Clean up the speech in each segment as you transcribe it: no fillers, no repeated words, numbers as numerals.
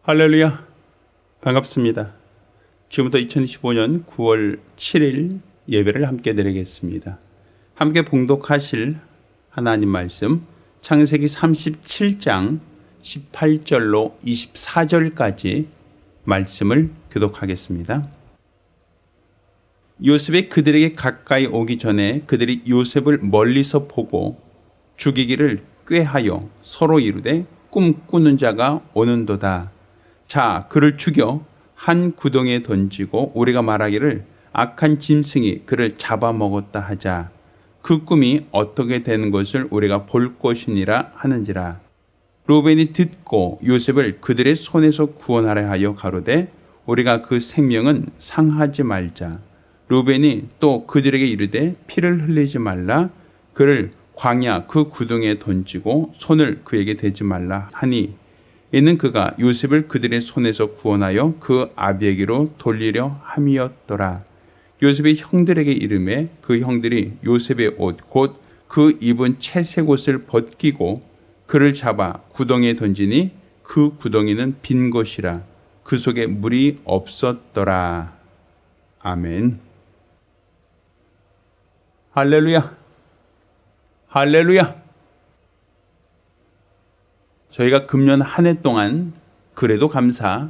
할렐루야, 반갑습니다. 지금부터 2025년 9월 7일 예배를 함께 드리겠습니다. 함께 봉독하실 하나님 말씀 창세기 37장 18절로 24절까지 말씀을 교독하겠습니다. 요셉이 그들에게 가까이 오기 전에 그들이 요셉을 멀리서 보고 죽이기를 꾀하여 서로 이르되 꿈꾸는 자가 오는도다. 자, 그를 죽여 한 구덩이에 던지고 우리가 말하기를 악한 짐승이 그를 잡아먹었다 하자. 그 꿈이 어떻게 되는 것을 우리가 볼 것이니라 하는지라. 루벤이 듣고 요셉을 그들의 손에서 구원하려 하여 가로되 우리가 그 생명은 상하지 말자. 루벤이 또 그들에게 이르되 피를 흘리지 말라. 그를 광야 그 구덩이에 던지고 손을 그에게 대지 말라 하니 이는 그가 요셉을 그들의 손에서 구원하여 그 아비에게로 돌리려 함이었더라. 요셉의 형들에게 이르매 그 형들이 요셉의 옷 곧 그 입은 채색 옷을 벗기고 그를 잡아 구덩이에 던지니 그 구덩이는 빈 것이라. 그 속에 물이 없었더라. 아멘. 할렐루야. 할렐루야. 저희가 금년 한 해 동안 그래도 감사,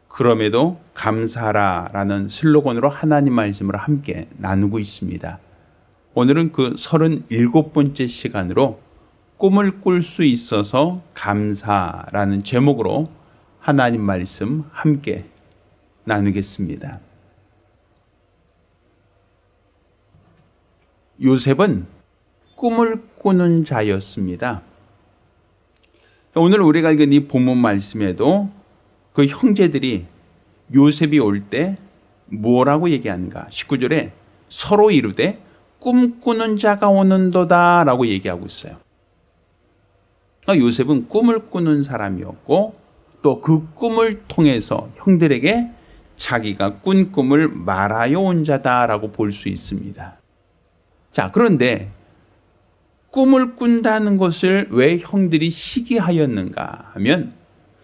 그럼에도 감사하라라는 슬로건으로 하나님 말씀을 함께 나누고 있습니다. 오늘은 그 37번째 시간으로 꿈을 꿀 수 있어서 감사라는 제목으로 하나님 말씀 함께 나누겠습니다. 요셉은 꿈을 꾸는 자였습니다. 오늘 우리가 읽은 이 본문 말씀에도 그 형제들이 요셉이 올 때 뭐라고 얘기하는가? 19절에 서로 이르되 꿈꾸는 자가 오는도다 라고 얘기하고 있어요. 요셉은 꿈을 꾸는 사람이었고 또 그 꿈을 통해서 형들에게 자기가 꾼 꿈을 말하여 온 자다라고 볼 수 있습니다. 자, 그런데 꿈을 꾼다는 것을 왜 형들이 시기하였는가 하면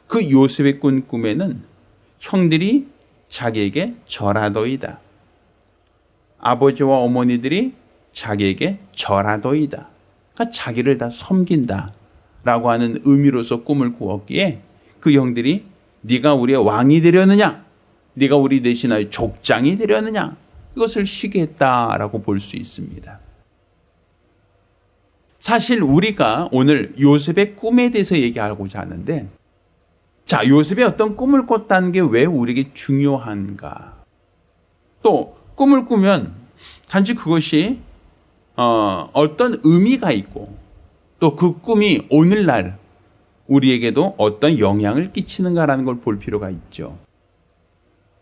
그 요셉의 꾼 꿈에는 형들이 자기에게 절하더이다. 아버지와 어머니들이 자기에게 절하더이다. 그러니까 자기를 다 섬긴다 라고 하는 의미로서 꿈을 꾸었기에 그 형들이 네가 우리의 왕이 되려느냐? 네가 우리 대신하여 족장이 되려느냐? 이것을 시기했다라고 볼 수 있습니다. 사실 우리가 오늘 요셉의 꿈에 대해서 얘기하고자 하는데, 자, 요셉이 어떤 꿈을 꿨다는 게 왜 우리에게 중요한가? 또 꿈을 꾸면 단지 그것이 어떤 의미가 있고 또 그 꿈이 오늘날 우리에게도 어떤 영향을 끼치는가라는 걸 볼 필요가 있죠.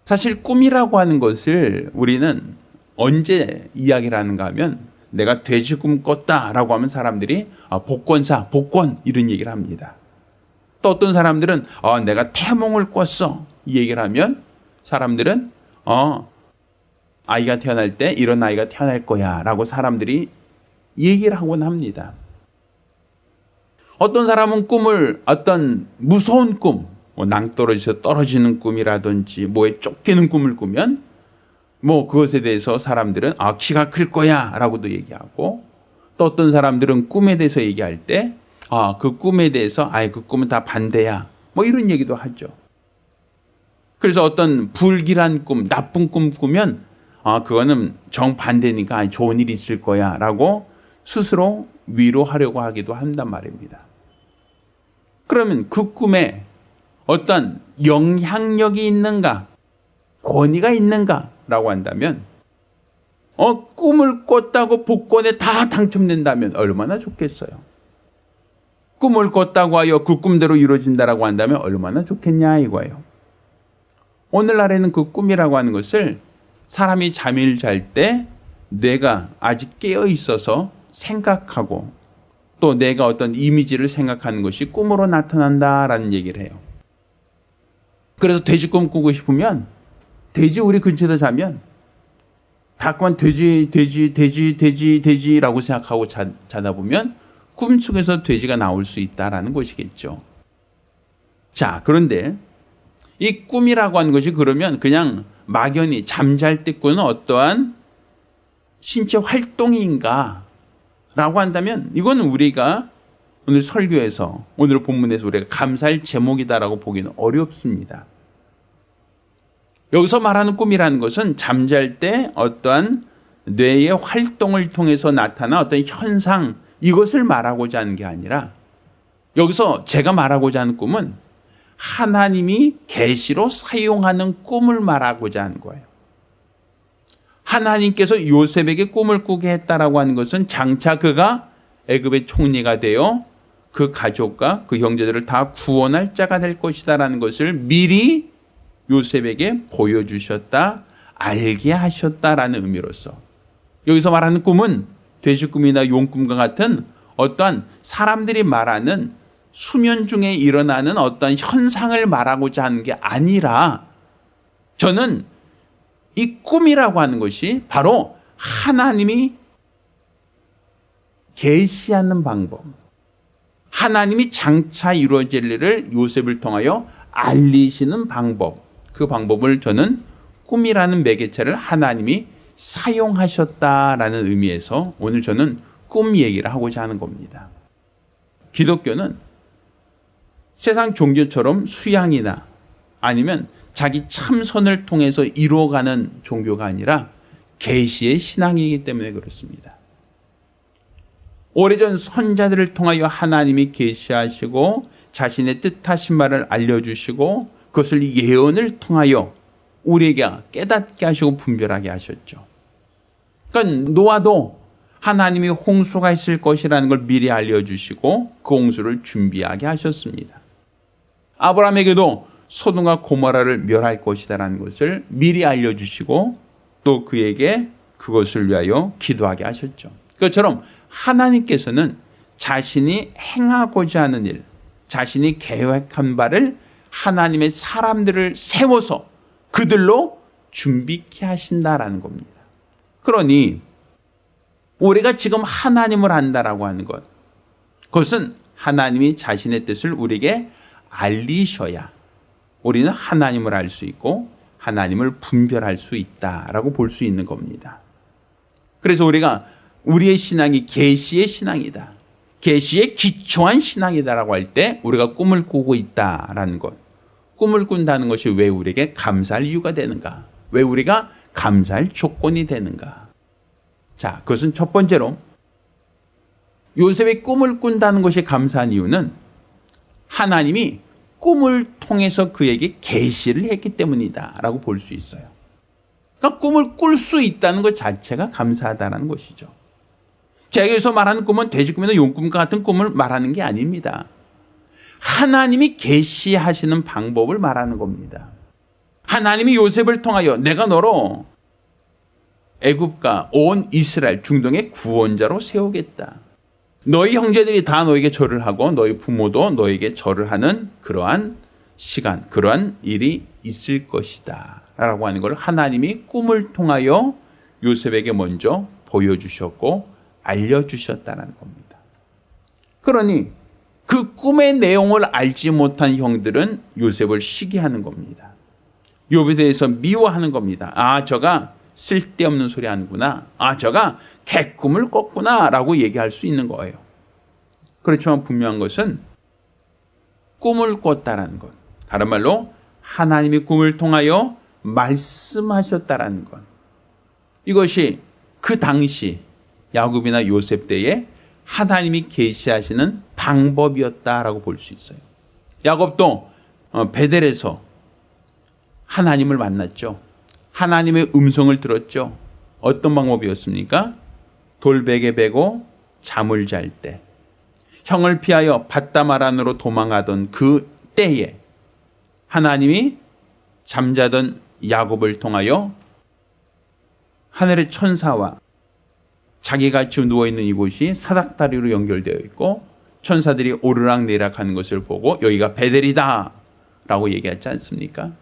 사실 꿈이라고 하는 것을 우리는 언제 이야기를 하는가 하면 내가 돼지 꿈 꿨다라고 하면 사람들이 복권사, 복권 이런 얘기를 합니다. 또 어떤 사람들은 내가 태몽을 꿨어 이 얘기를 하면 사람들은 아이가 태어날 때 이런 아이가 태어날 거야 라고 사람들이 얘기를 하곤 합니다. 어떤 사람은 꿈을 어떤 무서운 꿈, 낭떠러지에서 떨어지는 꿈이라든지 뭐에 쫓기는 꿈을 꾸면 그것에 대해서 사람들은 키가 클 거야 라고도 얘기하고 또 어떤 사람들은 꿈에 대해서 얘기할 때 그 꿈에 대해서 그 꿈은 다 반대야 이런 얘기도 하죠. 그래서 어떤 불길한 꿈, 나쁜 꿈 꾸면 그거는 정반대니까 좋은 일이 있을 거야 라고 스스로 위로하려고 하기도 한단 말입니다. 그러면 그 꿈에 어떤 영향력이 있는가, 권위가 있는가 라고 한다면 꿈을 꿨다고 복권에 다 당첨된다면 얼마나 좋겠어요. 꿈을 꿨다고 하여 그 꿈대로 이루어진다라고 한다면 얼마나 좋겠냐 이거예요. 오늘날에는 그 꿈이라고 하는 것을 사람이 잠을 잘 때 뇌가 아직 깨어 있어서 생각하고 또 내가 어떤 이미지를 생각하는 것이 꿈으로 나타난다라는 얘기를 해요. 그래서 돼지 꿈 꾸고 싶으면 돼지 우리 근처에서 자면 자꾸만 돼지라고 생각하고 자다 보면 꿈속에서 돼지가 나올 수 있다라는 것이겠죠. 자, 그런데 이 꿈이라고 하는 것이 그러면 그냥 막연히 잠잘 때 꾸는 어떠한 신체 활동인가 라고 한다면 이거는 우리가 오늘 설교에서 오늘 본문에서 우리가 감사할 제목이다라고 보기는 어렵습니다. 여기서 말하는 꿈이라는 것은 잠잘 때 어떠한 뇌의 활동을 통해서 나타난 어떤 현상, 이것을 말하고자 하는 게 아니라 여기서 제가 말하고자 하는 꿈은 하나님이 계시로 사용하는 꿈을 말하고자 하는 거예요. 하나님께서 요셉에게 꿈을 꾸게 했다라고 하는 것은 장차 그가 애굽의 총리가 되어 그 가족과 그 형제들을 다 구원할 자가 될 것이다라는 것을 미리 요셉에게 보여주셨다, 알게 하셨다라는 의미로서 여기서 말하는 꿈은 돼지꿈이나 용꿈과 같은 어떠한 사람들이 말하는 수면 중에 일어나는 어떤 현상을 말하고자 하는 게 아니라 저는 이 꿈이라고 하는 것이 바로 하나님이 계시하는 방법, 하나님이 장차 이루어질 일을 요셉을 통하여 알리시는 방법, 그 방법을 저는 꿈이라는 매개체를 하나님이 사용하셨다라는 의미에서 오늘 저는 꿈 얘기를 하고자 하는 겁니다. 기독교는 세상 종교처럼 수양이나 아니면 자기 참선을 통해서 이루어가는 종교가 아니라 계시의 신앙이기 때문에 그렇습니다. 오래전 선자들을 통하여 하나님이 계시하시고 자신의 뜻하신 바를 알려주시고 그것을 예언을 통하여 우리에게 깨닫게 하시고 분별하게 하셨죠. 그러니까 노아도 하나님이 홍수가 있을 것이라는 걸 미리 알려주시고 그 홍수를 준비하게 하셨습니다. 아브라함에게도 소돔과 고모라를 멸할 것이다라는 것을 미리 알려주시고 또 그에게 그것을 위하여 기도하게 하셨죠. 그것처럼 하나님께서는 자신이 행하고자 하는 일, 자신이 계획한 바를 하나님의 사람들을 세워서 그들로 준비케 하신다라는 겁니다. 그러니 우리가 지금 하나님을 안다라고 하는 것, 그것은 하나님이 자신의 뜻을 우리에게 알리셔야 우리는 하나님을 알 수 있고 하나님을 분별할 수 있다라고 볼 수 있는 겁니다. 그래서 우리가 우리의 신앙이 계시의 신앙이다, 계시에 기초한 신앙이다라고 할 때 우리가 꿈을 꾸고 있다라는 것, 꿈을 꾼다는 것이 왜 우리에게 감사할 이유가 되는가, 왜 우리가 감사할 조건이 되는가. 자, 그것은 첫 번째로 요셉이 꿈을 꾼다는 것이 감사한 이유는 하나님이 꿈을 통해서 그에게 계시를 했기 때문이다라고 볼 수 있어요. 그러니까 꿈을 꿀 수 있다는 것 자체가 감사하다는 것이죠. 제가 여기서 말하는 꿈은 돼지꿈이나 용꿈과 같은 꿈을 말하는 게 아닙니다. 하나님이 계시하시는 방법을 말하는 겁니다. 하나님이 요셉을 통하여 내가 너로 애굽과 온 이스라엘 중동의 구원자로 세우겠다. 너희 형제들이 다 너에게 절을 하고 너희 부모도 너에게 절을 하는 그러한 시간, 그러한 일이 있을 것이다 라고 하는 걸 하나님이 꿈을 통하여 요셉에게 먼저 보여주셨고 알려주셨다는 겁니다. 그러니 그 꿈의 내용을 알지 못한 형들은 요셉을 시기하는 겁니다. 욥에 대해서 미워하는 겁니다. 아, 저가 쓸데없는 소리 하는구나. 아, 저가 개꿈을 꿨구나 라고 얘기할 수 있는 거예요. 그렇지만 분명한 것은 꿈을 꿨다라는 것, 다른 말로 하나님이 꿈을 통하여 말씀하셨다라는 것, 이것이 그 당시 야곱이나 요셉 때에 하나님이 계시하시는 방법이었다라고 볼 수 있어요. 야곱도 베델에서 하나님을 만났죠. 하나님의 음성을 들었죠. 어떤 방법이었습니까? 돌베개 베고 잠을 잘 때, 형을 피하여 밧다마란으로 도망하던 그 때에 하나님이 잠자던 야곱을 통하여 하늘의 천사와 자기가 지금 누워있는 이곳이 사닥다리로 연결되어 있고 천사들이 오르락내리락하는 것을 보고 여기가 베델이다 라고 얘기하지 않습니까?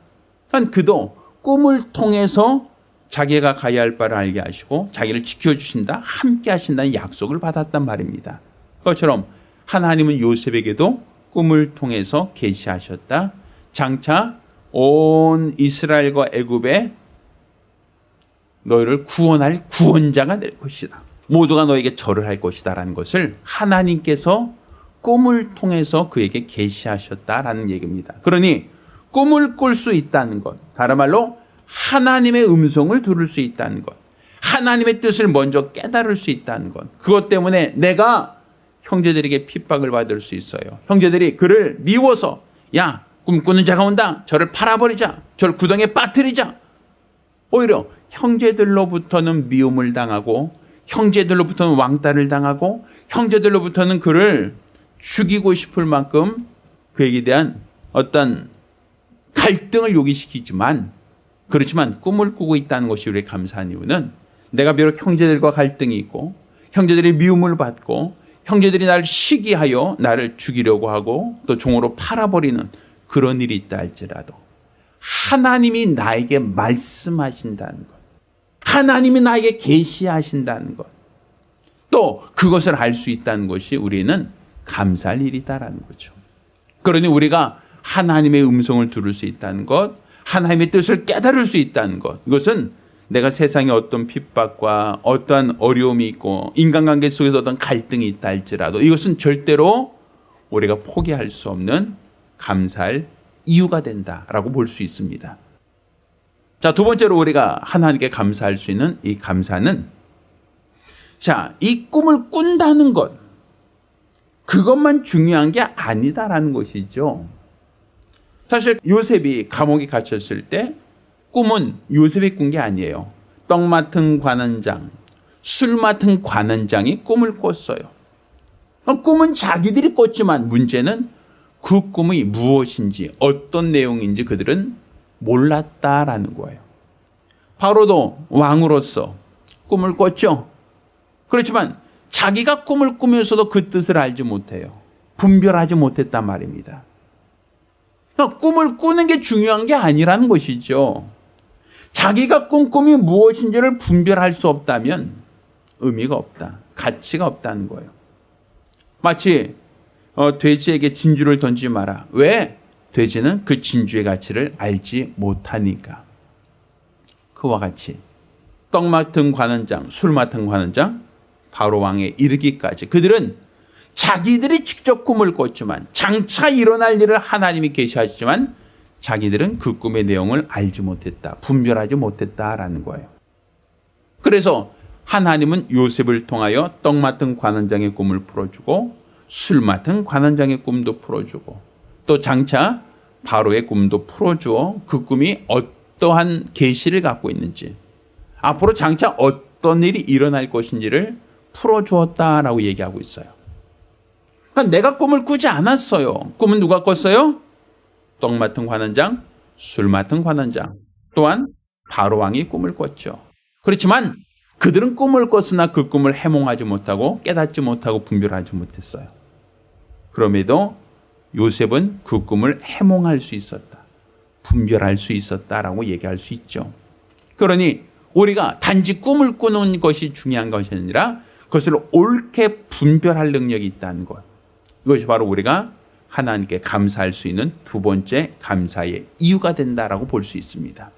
그러니까 그도 꿈을 통해서 자기가 가야 할 바를 알게 하시고 자기를 지켜주신다, 함께 하신다는 약속을 받았단 말입니다. 그것처럼 하나님은 요셉에게도 꿈을 통해서 계시하셨다. 장차 온 이스라엘과 애굽에 너희를 구원할 구원자가 될 것이다. 모두가 너에게 절을 할 것이다라는 것을 하나님께서 꿈을 통해서 그에게 계시하셨다라는 얘기입니다. 그러니 꿈을 꿀 수 있다는 것, 다른 말로 하나님의 음성을 들을 수 있다는 것, 하나님의 뜻을 먼저 깨달을 수 있다는 것, 그것 때문에 내가 형제들에게 핍박을 받을 수 있어요. 형제들이 그를 미워서 야, 꿈꾸는 자가 온다, 저를 팔아버리자, 저를 구덩이에 빠뜨리자, 오히려 형제들로부터는 미움을 당하고 형제들로부터는 왕따를 당하고 형제들로부터는 그를 죽이고 싶을 만큼 그에게 대한 어떤 갈등을 요기시키지만, 그렇지만 꿈을 꾸고 있다는 것이 우리의 감사한 이유는 내가 비록 형제들과 갈등이 있고 형제들이 미움을 받고 형제들이 나를 시기하여 나를 죽이려고 하고 또 종으로 팔아버리는 그런 일이 있다 할지라도 하나님이 나에게 말씀하신다는 것, 하나님이 나에게 계시하신다는 것, 또 그것을 알 수 있다는 것이 우리는 감사할 일이다라는 거죠. 그러니 우리가 하나님의 음성을 들을 수 있다는 것, 하나님의 뜻을 깨달을 수 있다는 것, 이것은 내가 세상에 어떤 핍박과 어떠한 어려움이 있고 인간관계 속에서 어떤 갈등이 있다 할지라도 이것은 절대로 우리가 포기할 수 없는 감사할 이유가 된다라고 볼 수 있습니다. 자, 두 번째로 우리가 하나님께 감사할 수 있는 이 감사는, 자, 이 꿈을 꾼다는 것, 그것만 중요한 게 아니다라는 것이죠. 사실 요셉이 감옥에 갇혔을 때 꿈은 요셉이 꾼 게 아니에요. 떡 맡은 관원장, 술 맡은 관원장이 꿈을 꿨어요. 꿈은 자기들이 꿨지만 문제는 그 꿈이 무엇인지 어떤 내용인지 그들은 몰랐다라는 거예요. 바로도 왕으로서 꿈을 꿨죠. 그렇지만 자기가 꿈을 꾸면서도 그 뜻을 알지 못해요. 분별하지 못했단 말입니다. 꿈을 꾸는 게 중요한 게 아니라는 것이죠. 자기가 꾼 꿈이 무엇인지를 분별할 수 없다면 의미가 없다, 가치가 없다는 거예요. 마치 돼지에게 진주를 던지지 마라. 왜? 돼지는 그 진주의 가치를 알지 못하니까. 그와 같이 떡 맡은 관원장, 술 맡은 관원장, 바로 왕에 이르기까지 그들은 자기들이 직접 꿈을 꿨지만 장차 일어날 일을 하나님이 계시하시지만 자기들은 그 꿈의 내용을 알지 못했다, 분별하지 못했다라는 거예요. 그래서 하나님은 요셉을 통하여 떡 맡은 관원장의 꿈을 풀어주고 술 맡은 관원장의 꿈도 풀어주고 또 장차 바로의 꿈도 풀어주어 그 꿈이 어떠한 계시를 갖고 있는지, 앞으로 장차 어떤 일이 일어날 것인지를 풀어주었다라고 얘기하고 있어요. 그러니까 내가 꿈을 꾸지 않았어요. 꿈은 누가 꿨어요? 떡 맡은 관원장, 술 맡은 관원장, 또한 바로 왕이 꿈을 꿨죠. 그렇지만 그들은 꿈을 꿨으나 그 꿈을 해몽하지 못하고 깨닫지 못하고 분별하지 못했어요. 그럼에도 요셉은 그 꿈을 해몽할 수 있었다, 분별할 수 있었다라고 얘기할 수 있죠. 그러니 우리가 단지 꿈을 꾸는 것이 중요한 것이 아니라 그것을 옳게 분별할 능력이 있다는 것, 이것이 바로 우리가 하나님께 감사할 수 있는 두 번째 감사의 이유가 된다라고 볼 수 있습니다.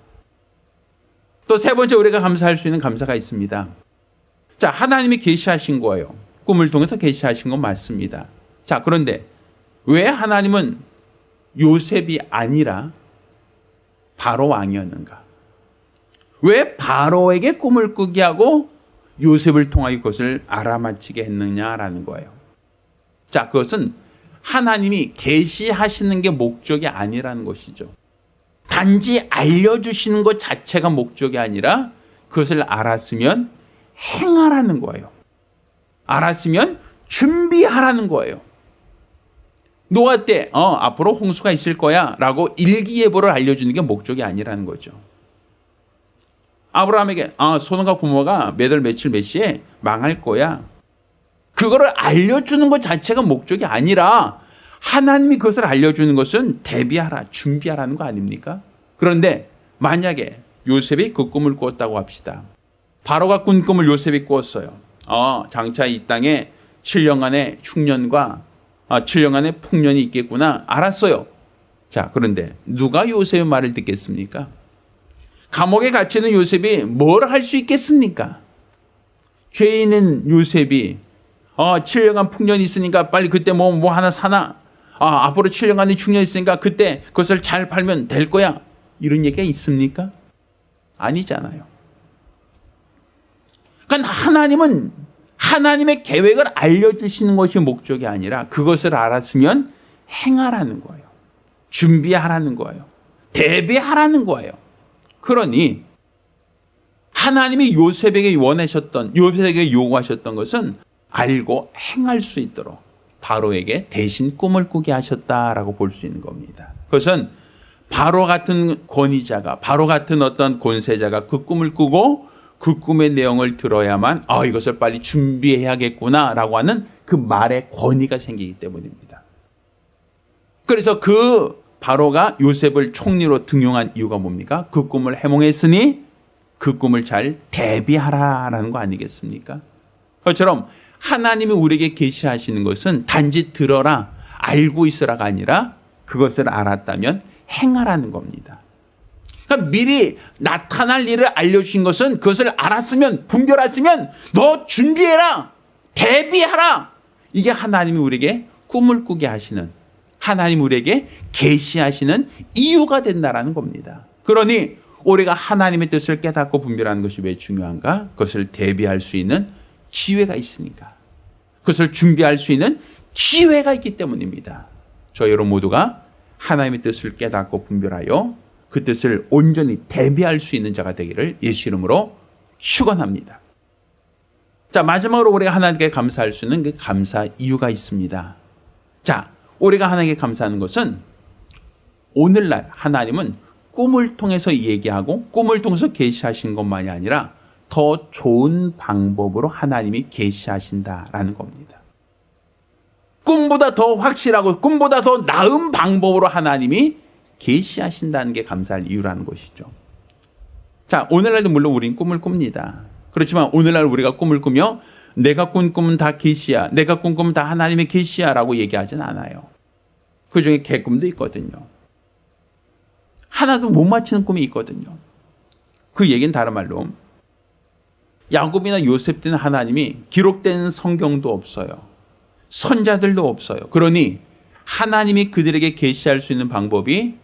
또 세 번째 우리가 감사할 수 있는 감사가 있습니다. 자, 하나님이 계시하신 거예요. 꿈을 통해서 계시하신 건 맞습니다. 자, 그런데 왜 하나님은 요셉이 아니라 바로 왕이었는가? 왜 바로에게 꿈을 꾸게 하고 요셉을 통하여 그것을 알아맞히게 했느냐라는 거예요. 자, 그것은 하나님이 계시하시는 게 목적이 아니라는 것이죠. 단지 알려주시는 것 자체가 목적이 아니라 그것을 알았으면 행하라는 거예요. 알았으면 준비하라는 거예요. 노아 때 앞으로 홍수가 있을 거야 라고 일기예보를 알려주는 게 목적이 아니라는 거죠. 아브라함에게 소돔과 고모가 몇 월 며칠 몇 시에 망할 거야, 그거를 알려주는 것 자체가 목적이 아니라 하나님이 그것을 알려주는 것은 대비하라, 준비하라는 거 아닙니까? 그런데 만약에 요셉이 그 꿈을 꾸었다고 합시다. 바로가 꾼 꿈을 요셉이 꾸었어요. 장차 이 땅에 7년간의 흉년과 7년간의 풍년이 있겠구나, 알았어요. 자, 그런데 누가 요셉의 말을 듣겠습니까? 감옥에 갇혀있는 요셉이 뭘 할 수 있겠습니까? 죄 있는 요셉이 7년간 풍년이 있으니까 빨리 그때 뭐 하나 사나? 앞으로 7년간의 충년이 있으니까 그때 그것을 잘 팔면 될 거야. 이런 얘기가 있습니까? 아니잖아요. 그러니까 하나님은 하나님의 계획을 알려주시는 것이 목적이 아니라 그것을 알았으면 행하라는 거예요. 준비하라는 거예요. 대비하라는 거예요. 그러니 하나님이 요셉에게 요구하셨던 것은 알고 행할 수 있도록 바로에게 대신 꿈을 꾸게 하셨다라고 볼 수 있는 겁니다. 그것은 바로 같은 권위자가, 바로 같은 어떤 권세자가 그 꿈을 꾸고 그 꿈의 내용을 들어야만 이것을 빨리 준비해야겠구나라고 하는 그 말의 권위가 생기기 때문입니다. 그래서 그 바로가 요셉을 총리로 등용한 이유가 뭡니까? 그 꿈을 해몽했으니 그 꿈을 잘 대비하라라는 거 아니겠습니까? 그것처럼 하나님이 우리에게 계시하시는 것은 단지 들어라, 알고 있으라가 아니라 그것을 알았다면 행하라는 겁니다. 그러니까 미리 나타날 일을 알려주신 것은 그것을 알았으면, 분별했으면 너 준비해라, 대비하라. 이게 하나님이 우리에게 꿈을 꾸게 하시는, 하나님 우리에게 계시하시는 이유가 된다라는 겁니다. 그러니 우리가 하나님의 뜻을 깨닫고 분별하는 것이 왜 중요한가? 그것을 대비할 수 있는 기회가 있으니까. 그것을 준비할 수 있는 기회가 있기 때문입니다. 저희 여러분 모두가 하나님의 뜻을 깨닫고 분별하여 그 뜻을 온전히 대비할 수 있는 자가 되기를 예수 이름으로 축원합니다. 자, 마지막으로 우리가 하나님께 감사할 수 있는 그 감사 이유가 있습니다. 자, 우리가 하나님께 감사하는 것은 오늘날 하나님은 꿈을 통해서 얘기하고 꿈을 통해서 계시하신 것만이 아니라 더 좋은 방법으로 하나님이 계시하신다라는 겁니다. 꿈보다 더 확실하고 꿈보다 더 나은 방법으로 하나님이 계시하신다는 게 감사할 이유라는 것이죠. 자, 오늘날도 물론 우린 꿈을 꿉니다. 그렇지만 오늘날 우리가 꿈을 꾸며 내가 꾼 꿈은 다 계시야, 내가 꾼 꿈은 다 하나님의 계시야라고 얘기하진 않아요. 그중에 개꿈도 있거든요. 하나도 못 맞히는 꿈이 있거든요. 그 얘기는 다른 말로 야곱이나 요셉 때는 하나님이 기록된 성경도 없어요. 선자들도 없어요. 그러니 하나님이 그들에게 계시할 수 있는 방법이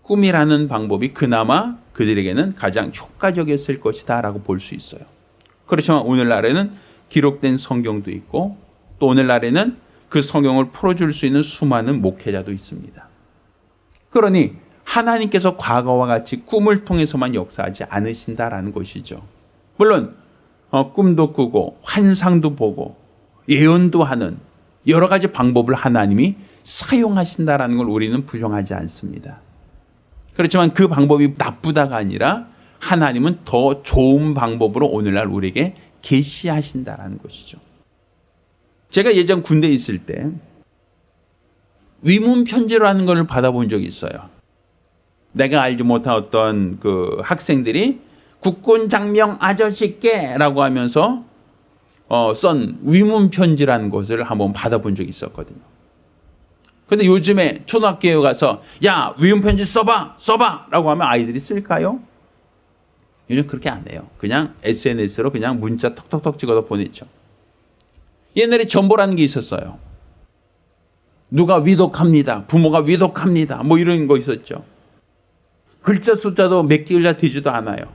꿈이라는 방법이 그나마 그들에게는 가장 효과적이었을 것이다 라고 볼 수 있어요. 그렇지만 오늘날에는 기록된 성경도 있고 또 오늘날에는 그 성경을 풀어줄 수 있는 수많은 목회자도 있습니다. 그러니 하나님께서 과거와 같이 꿈을 통해서만 역사하지 않으신다라는 것이죠. 물론 꿈도 꾸고 환상도 보고 예언도 하는 여러 가지 방법을 하나님이 사용하신다라는 걸 우리는 부정하지 않습니다. 그렇지만 그 방법이 나쁘다가 아니라 하나님은 더 좋은 방법으로 오늘날 우리에게 계시하신다라는 것이죠. 제가 예전 군대에 있을 때 위문 편지라는 걸 받아본 적이 있어요. 내가 알지 못한 어떤 그 학생들이 국군 장명 아저씨께라고 하면서 쓴 위문 편지라는 것을 한번 받아본 적이 있었거든요. 근데 요즘에 초등학교에 가서 야, 위문 편지 써봐 라고 하면 아이들이 쓸까요? 요즘 그렇게 안 해요. 그냥 SNS로 그냥 문자 톡톡톡 찍어서 보내죠. 옛날에 전보라는 게 있었어요. 누가 위독합니다. 부모가 위독합니다. 뭐 이런 거 있었죠. 글자 숫자도 몇 글자 되지도 않아요.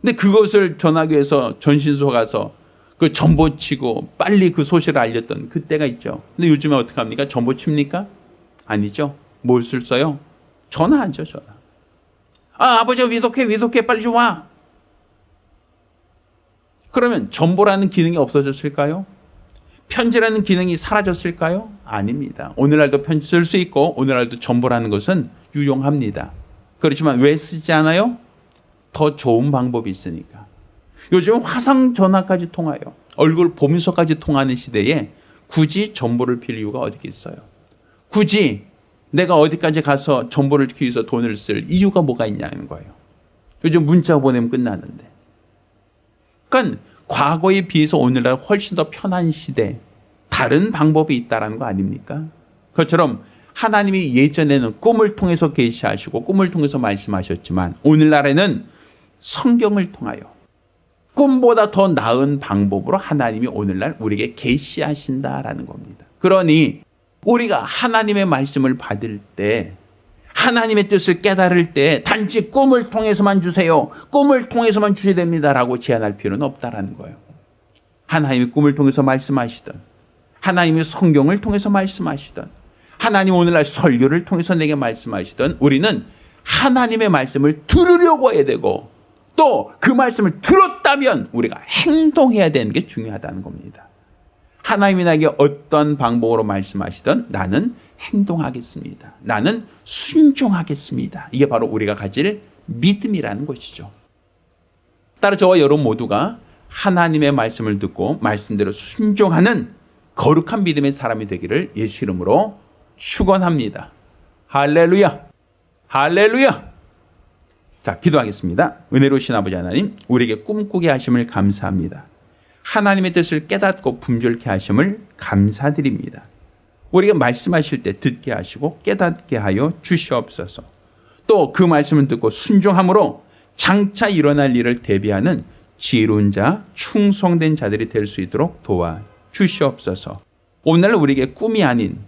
근데 그것을 전하기 위해서 전신소 가서 그 전보 치고 빨리 그 소식을 알렸던 그때가 있죠. 근데 요즘에 어떻게 합니까? 전보 칩니까? 아니죠. 무엇을 써요? 전화하죠, 전화. 아버지가 위독해, 빨리 좀 와. 그러면 전보라는 기능이 없어졌을까요? 편지라는 기능이 사라졌을까요? 아닙니다. 오늘날도 편지 쓸 수 있고 오늘날도 전보라는 것은 유용합니다. 그렇지만 왜 쓰지 않아요? 더 좋은 방법이 있으니까. 요즘 화상 전화까지 통하여 얼굴 보면서까지 통하는 시대에 굳이 전보를 빌 이유가 어디 있어요? 굳이 내가 어디까지 가서 전보를 듣기 위해서 돈을 쓸 이유가 뭐가 있냐는 거예요. 요즘 문자 보내면 끝나는데. 그러니까 과거에 비해서 오늘날 훨씬 더 편한 시대, 다른 방법이 있다는 거 아닙니까? 그것처럼 하나님이 예전에는 꿈을 통해서 계시하시고 꿈을 통해서 말씀하셨지만 오늘날에는 성경을 통하여 꿈보다 더 나은 방법으로 하나님이 오늘날 우리에게 계시하신다라는 겁니다. 그러니 우리가 하나님의 말씀을 받을 때 하나님의 뜻을 깨달을 때 단지 꿈을 통해서만 주세요. 꿈을 통해서만 주셔야 됩니다라고 제안할 필요는 없다라는 거예요. 하나님이 꿈을 통해서 말씀하시든 하나님이 성경을 통해서 말씀하시든 하나님 오늘날 설교를 통해서 내게 말씀하시든 우리는 하나님의 말씀을 들으려고 해야 되고 또 그 말씀을 들었다면 우리가 행동해야 되는 게 중요하다는 겁니다. 하나님이 나에게 어떤 방법으로 말씀하시든 나는 행동하겠습니다. 나는 순종하겠습니다. 이게 바로 우리가 가질 믿음이라는 것이죠. 따라 저와 여러분 모두가 하나님의 말씀을 듣고 말씀대로 순종하는 거룩한 믿음의 사람이 되기를 예수 이름으로 축원합니다. 할렐루야. 할렐루야. 자, 기도하겠습니다. 은혜로우신 아버지 하나님, 우리에게 꿈꾸게 하심을 감사합니다. 하나님의 뜻을 깨닫고 분별케 하심을 감사드립니다. 우리가 말씀하실 때 듣게 하시고 깨닫게 하여 주시옵소서. 또 그 말씀을 듣고 순종함으로 장차 일어날 일을 대비하는 지혜로운 자, 충성된 자들이 될 수 있도록 도와 주시옵소서. 오늘 우리에게 꿈이 아닌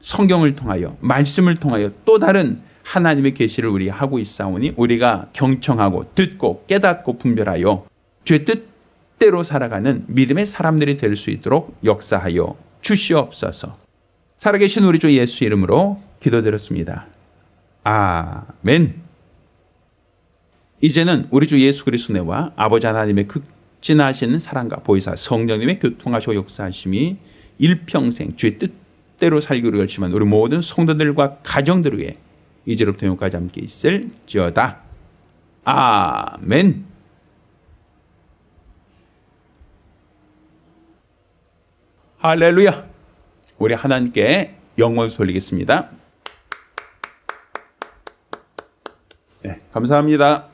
성경을 통하여 말씀을 통하여 또 다른 하나님의 계시를 우리가 하고 있사오니 우리가 경청하고 듣고 깨닫고 분별하여 주의 뜻대로 살아가는 믿음의 사람들이 될 수 있도록 역사하여 주시옵소서. 살아계신 우리 주 예수 이름으로 기도드렸습니다. 아멘. 이제는 우리 주 예수 그리스도 은혜와 아버지 하나님의 극진하신 사랑과 보혜사 성령님의 교통하시고 역사하심이 일평생 주의 뜻대로 살기로 결심한 우리 모든 성도들과 가정들 위해 이제로부터 영원까지 함께 있을지어다. 아멘. 할렐루야. 우리 하나님께 영광을 돌리겠습니다. 네, 감사합니다.